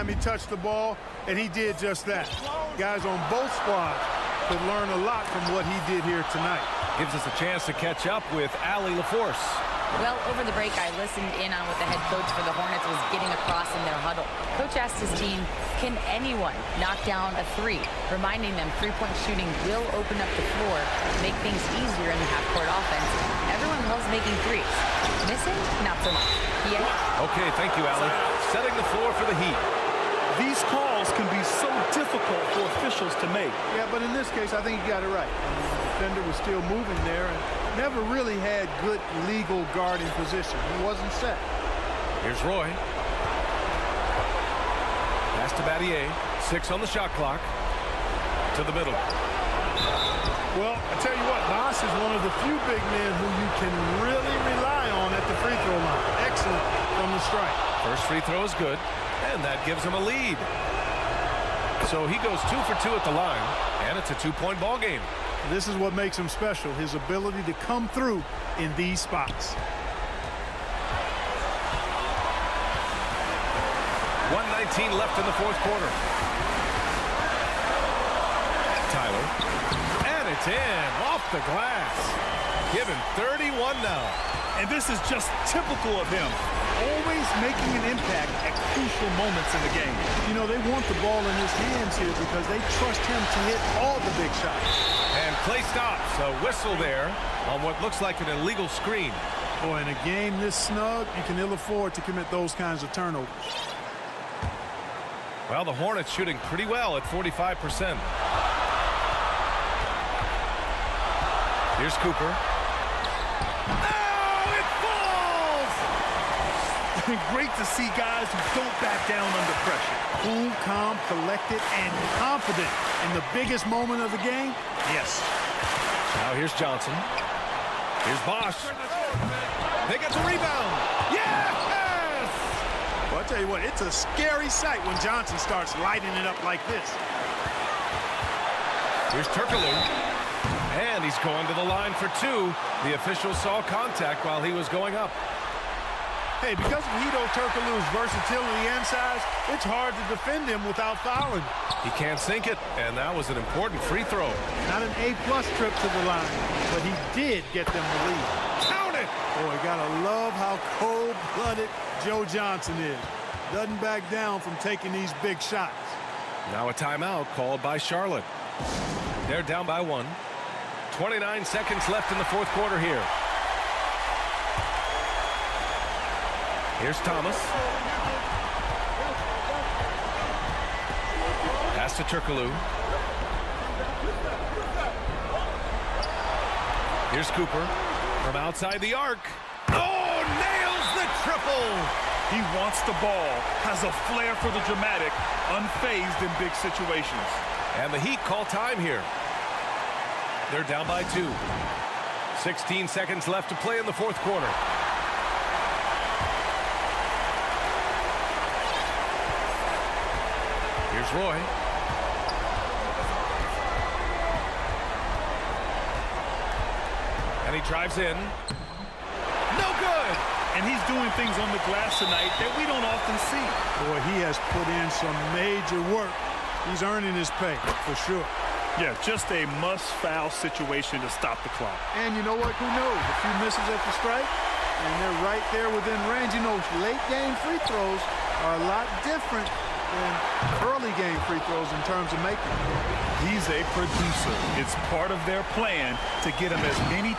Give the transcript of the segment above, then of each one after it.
time he touched the ball, and he did just that. Guys on both squads could learn a lot from what he did here tonight. Gives us a chance to catch up with Allie LaForce. Well, over the break, I listened in on what the head coach for the Hornets was getting across in their huddle. Coach asked his team, can anyone knock down a three? Reminding them three-point shooting will open up the floor, make things easier in the half-court offense. Everyone loves making threes. Missing? Not so much. Yeah. Okay, thank you, Allie. Setting the floor for the Heat. These calls can be so difficult for officials to make. Yeah, but in this case, I think he got it right. The defender was still moving there and never really had good legal guarding position. He wasn't set. Here's Roy. Pass to Battier. 6 on the shot clock. To the middle. Well, I tell you what, Nas is one of the few big men who you can really rely on at the free throw line. Excellent from the strike. First free throw is good, and that gives him a lead. So he goes 2 for 2 at the line, and it's a 2-point ball game. This is what makes him special, his ability to come through in these spots. 1:19 left in the fourth quarter. Tyler. And it's in, off the glass. Give him 31 now. And this is just typical of him. Always making an impact at crucial moments in the game. You know, they want the ball in his hands here because they trust him to hit all the big shots. And Clay stops. A whistle there on what looks like an illegal screen. Boy, in a game this snug, you can ill afford to commit those kinds of turnovers. Well, the Hornets shooting pretty well at 45%. Here's Cooper. Oh, it falls! Great to see guys who don't back down under pressure. Cool, calm, collected, and confident in the biggest moment of the game. Yes. Now here's Johnson. Here's Bosch. They get the rebound. Yes! Well, I tell you what, it's a scary sight when Johnson starts lighting it up like this. Here's Turkoglu. And he's going to the line for 2. The official saw contact while he was going up. Hey, because of Hedo Turkoglu's versatility and size, it's hard to defend him without fouling. He can't sink it, and that was an important free throw. Not an A-plus trip to the line, but he did get them the lead. Count it! Boy, gotta love how cold-blooded Joe Johnson is. Doesn't back down from taking these big shots. Now a timeout called by Charlotte. They're down by 1. 29 seconds left in the fourth quarter here. Here's Thomas. Pass to Turkoglu. Here's Cooper from outside the arc. Oh, nails the triple! He wants the ball, has a flair for the dramatic, unfazed in big situations. And the Heat call time here. They're down by 2. 16 seconds left to play in the fourth quarter. Here's Roy. And he drives in. No good! And he's doing things on the glass tonight that we don't often see. Boy, he has put in some major work. He's earning his pay, for sure. Yeah, just a must-foul situation to stop the clock. And you know what? Who knows? A few misses at the strike, and they're right there within range. You know, late-game free throws are a lot different than early-game free throws in terms of making. He's a producer. It's part of their plan to get him as many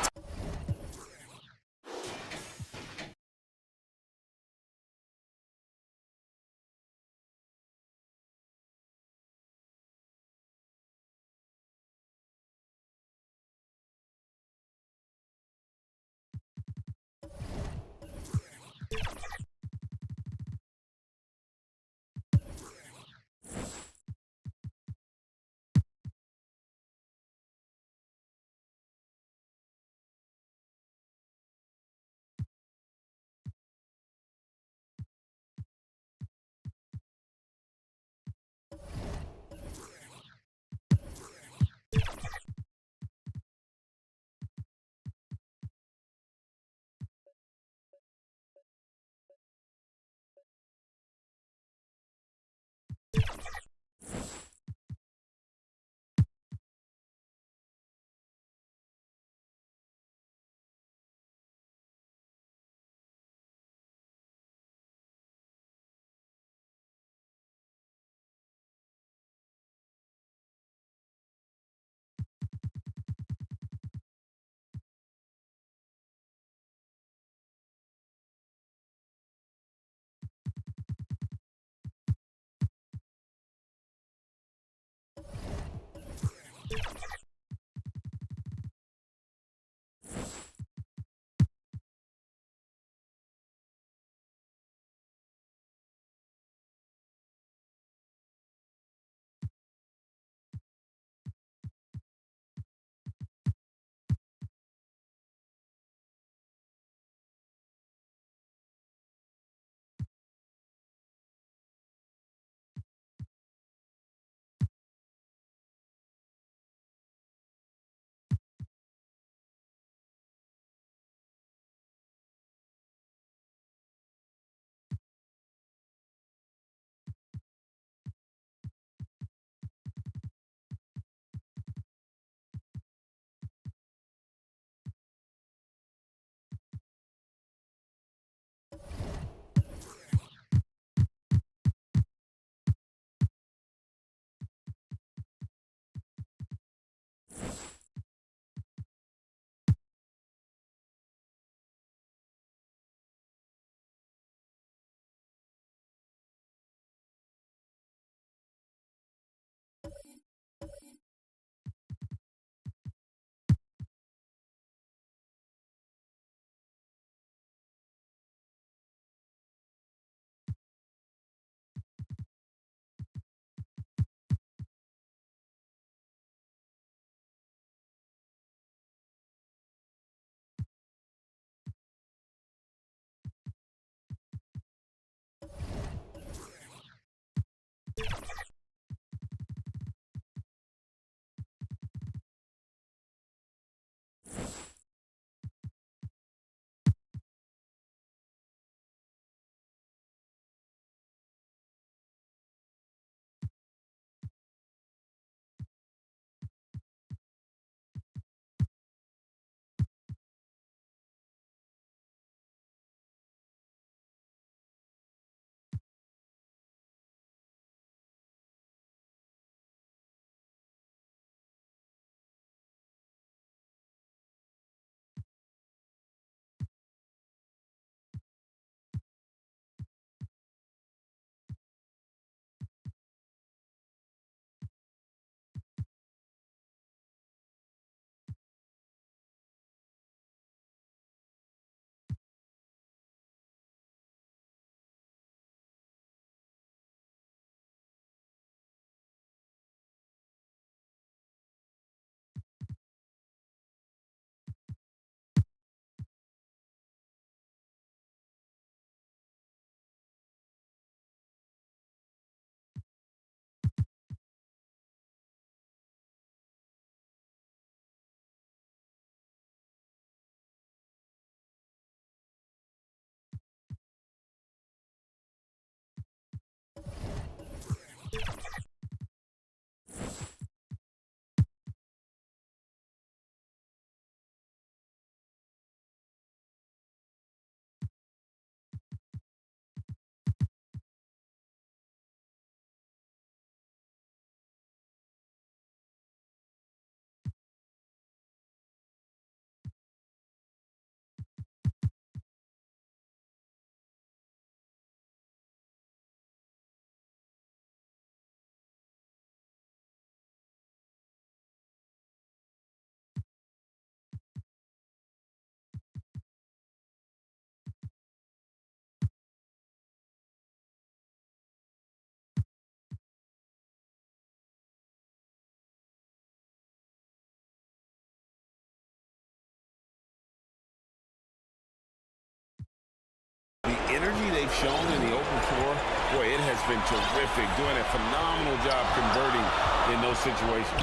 shown in the open floor, boy, it has been terrific. Doing a phenomenal job converting in those situations.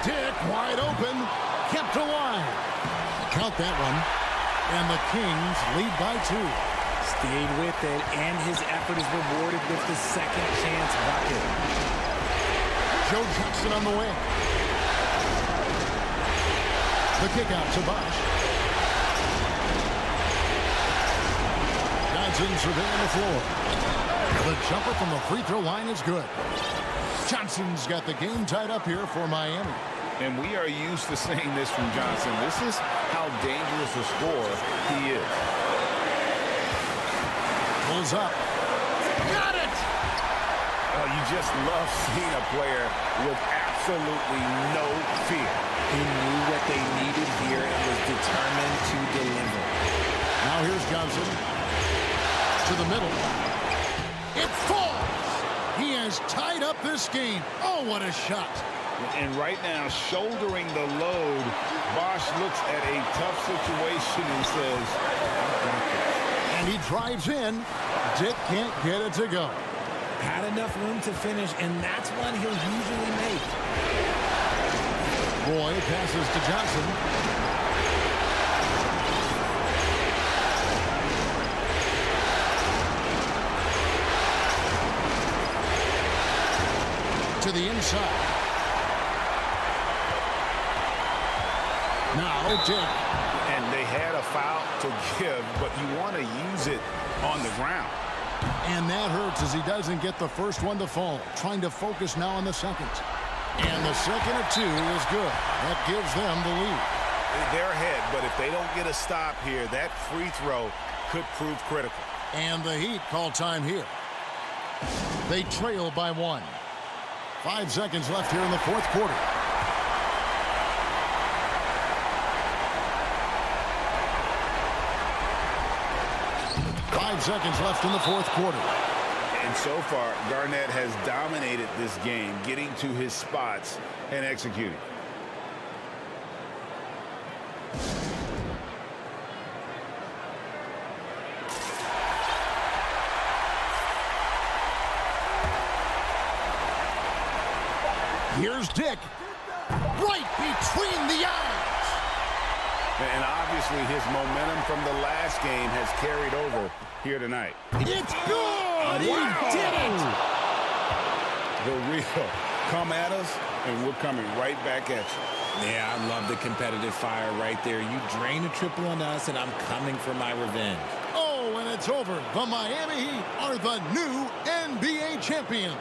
Dick wide open, kept alive. Count that one. And the Kings lead by 2. Stayed with it, and his effort is rewarded with the second chance bucket. Joe Johnson on the way. The kick out to Bosch. Johnson surveying the floor. The jumper from the free throw line is good. Johnson's got the game tied up here for Miami. And we are used to saying this from Johnson. This is how dangerous a scorer he is. Pulls up. Got it! Oh, you just love seeing a player with absolutely no fear. He knew what they needed here and was determined to deliver. Now here's Johnson. To the middle. It falls! He has tied up this game. Oh, what a shot. And right now, shouldering the load, Bosch looks at a tough situation and says, and he drives in. Dick can't get it to go. Had enough room to finish, and that's one he'll usually make. Boyd passes to Johnson. To the inside. Now Dick. and they had a foul to give, but you want to use it on the ground. And that hurts as he doesn't get the first one to fall. Trying to focus now on the second. And the second of 2 is good. That gives them the lead. They're ahead, but if they don't get a stop here, that free throw could prove critical. And the Heat call time here. They trail by 1. 5 seconds left here in the fourth quarter. Seconds left in the fourth quarter. And so far, Garnett has dominated this game, getting to his spots and executing. Here's Dick. Right between the eyes. And obviously his momentum from the last game has carried over here tonight. It's good! He did it! The real come at us, and we're coming right back at you. Yeah, I love the competitive fire right there. You drain a triple on us, and I'm coming for my revenge. Oh, and it's over. The Miami Heat are the new NBA champions.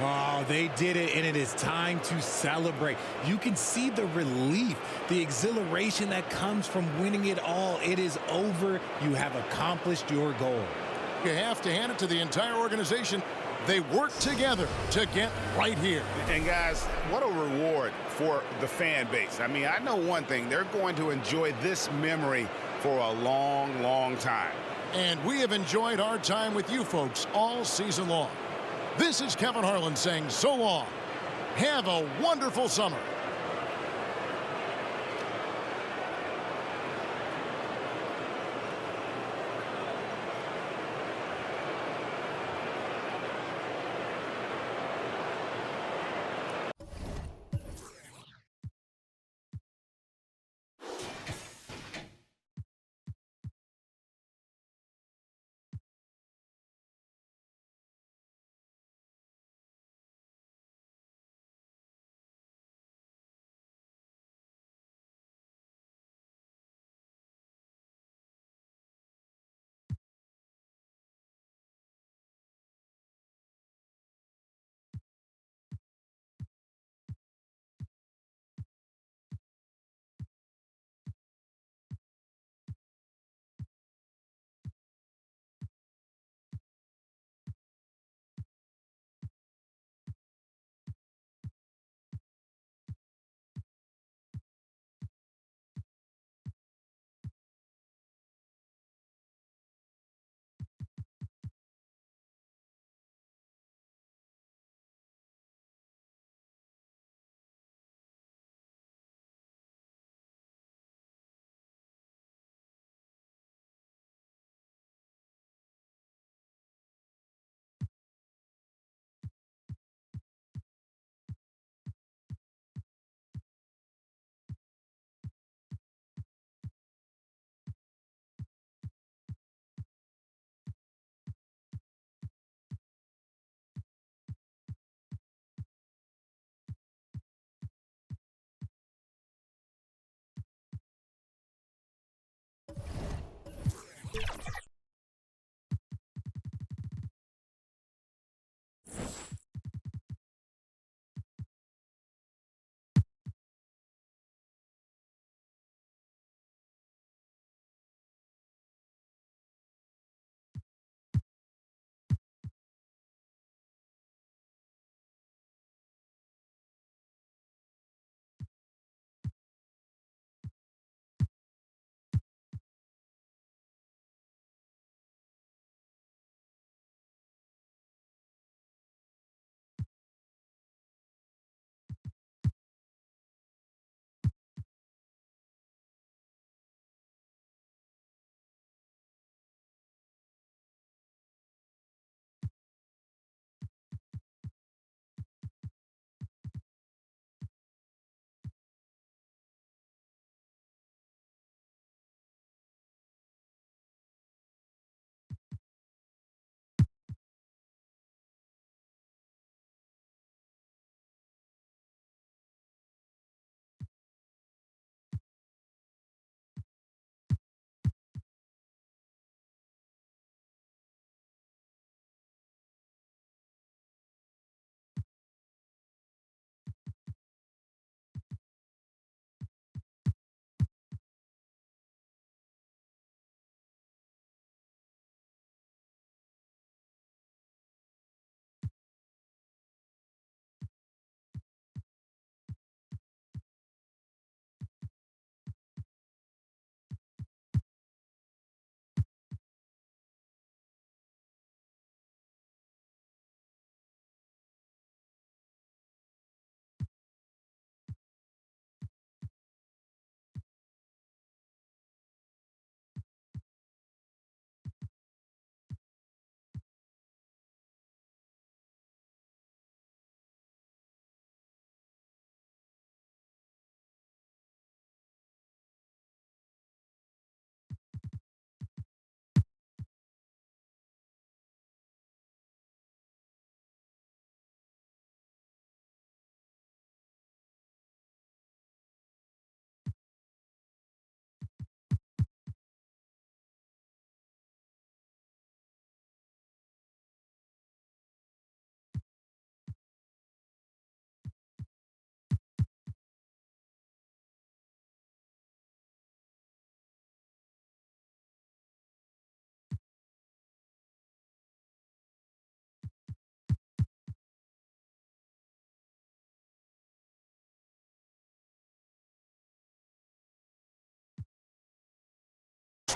Oh, they did it, and it is time to celebrate. You can see the relief, the exhilaration that comes from winning it all. It is over. You have accomplished your goal. You have to hand it to the entire organization. They work together to get right here. And guys, what a reward for the fan base. I mean, I know one thing. They're going to enjoy this memory for a long, long time. And we have enjoyed our time with you folks all season long. This is Kevin Harlan saying so long. Have a wonderful summer.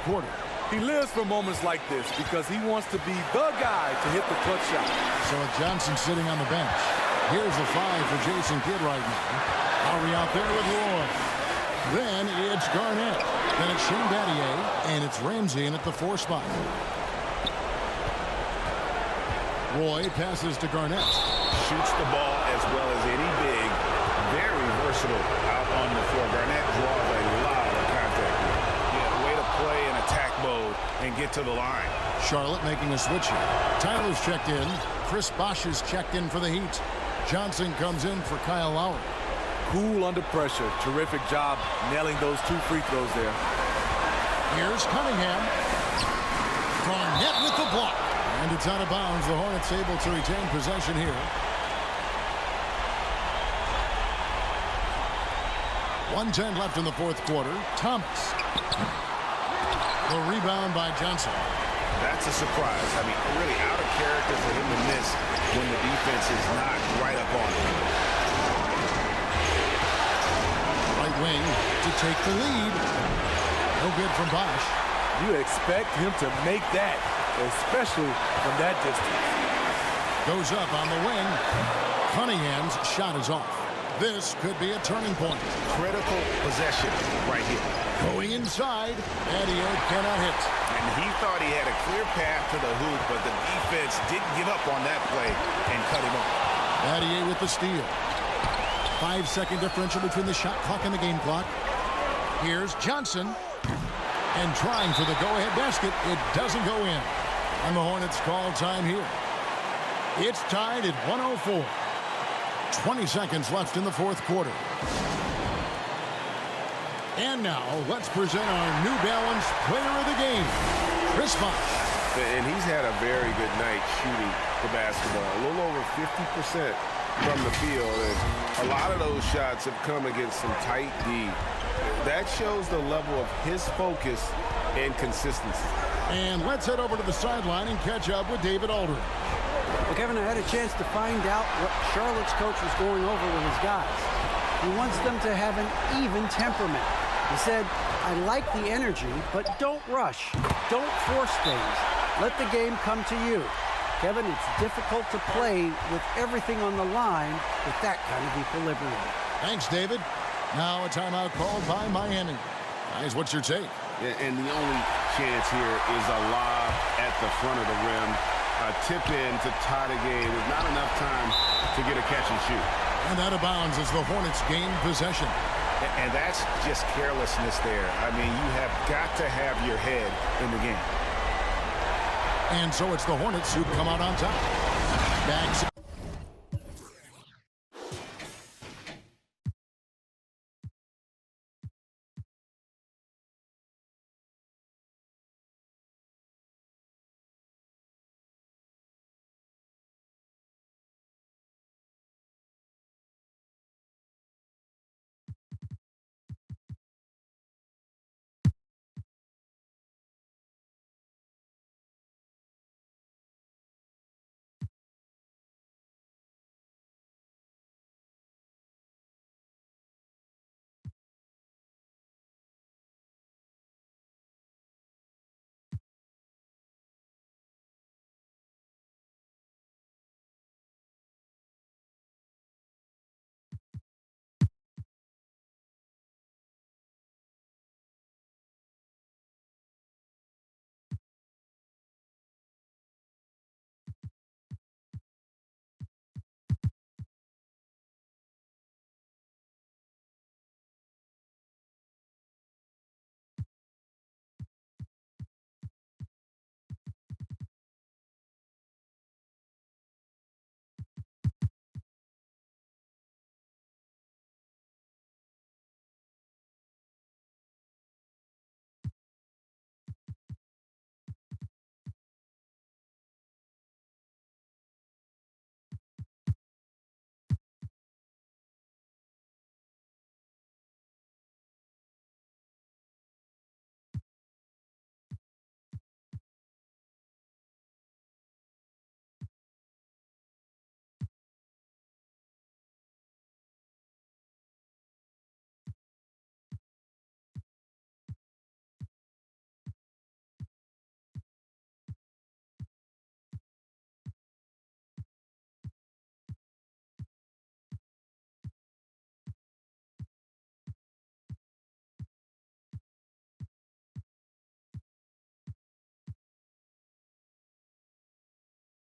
quarter. He lives for moments like this because he wants to be the guy to hit the clutch shot. So with Johnson sitting on the bench, here's the 5 for Jason Kidd right now. Lowry out there with Roy. Then it's Garnett. Then it's Shane Battier, and it's Ramsey in at the 4 spot. Roy passes to Garnett. Shoots the ball as well as any big. Very versatile out on the floor. Garnett draws a lot of contact. Yeah, way to play in attack mode and get to the line. Charlotte making a switch here. Tyler's checked in. Chris Bosh is checked in for the Heat. Johnson comes in for Kyle Lowry. Cool under pressure. Terrific job nailing those 2 free throws there. Here's Cunningham. Garnett with the block. And it's out of bounds. The Hornets able to retain possession here. 1:10 left in the 4th quarter. Thomas. The rebound by Johnson. That's a surprise. I mean, really out of character for him to miss when the defense is not right up on him. Right wing to take the lead. No good from Bosh. You expect him to make that, especially from that distance. Goes up on the wing. Cunningham's shot is off. This could be a turning point. Critical possession right here. Going inside. Battier cannot hit. And he thought he had a clear path to the hoop, but the defense didn't give up on that play and cut him off. Battier with the steal. 5-second differential between the shot clock and the game clock. Here's Johnson. And trying for the go-ahead basket. It doesn't go in. And the Hornets call time here. It's tied at 104. 20 seconds left in the 4th quarter. And now, let's present our New Balance player of the game, Chris Bosh. And he's had a very good night shooting the basketball. A little over 50% from the field. And a lot of those shots have come against some tight D. That shows the level of his focus and consistency. And let's head over to the sideline and catch up with David Aldridge. Well, Kevin, I had a chance to find out what Charlotte's coach was going over with his guys. He wants them to have an even temperament. He said, I like the energy, but don't rush. Don't force things. Let the game come to you. Kevin, it's difficult to play with everything on the line with that kind of equilibrium. Thanks, David. Now a timeout called by Miami. Guys, what's your take? And the only chance here is a lob at the front of the rim. A tip in to tie the game with not enough time to get a catch and shoot. And out of bounds as the Hornets gain possession. And that's just carelessness there. I mean, you have got to have your head in the game. And so it's the Hornets who come out on top. Back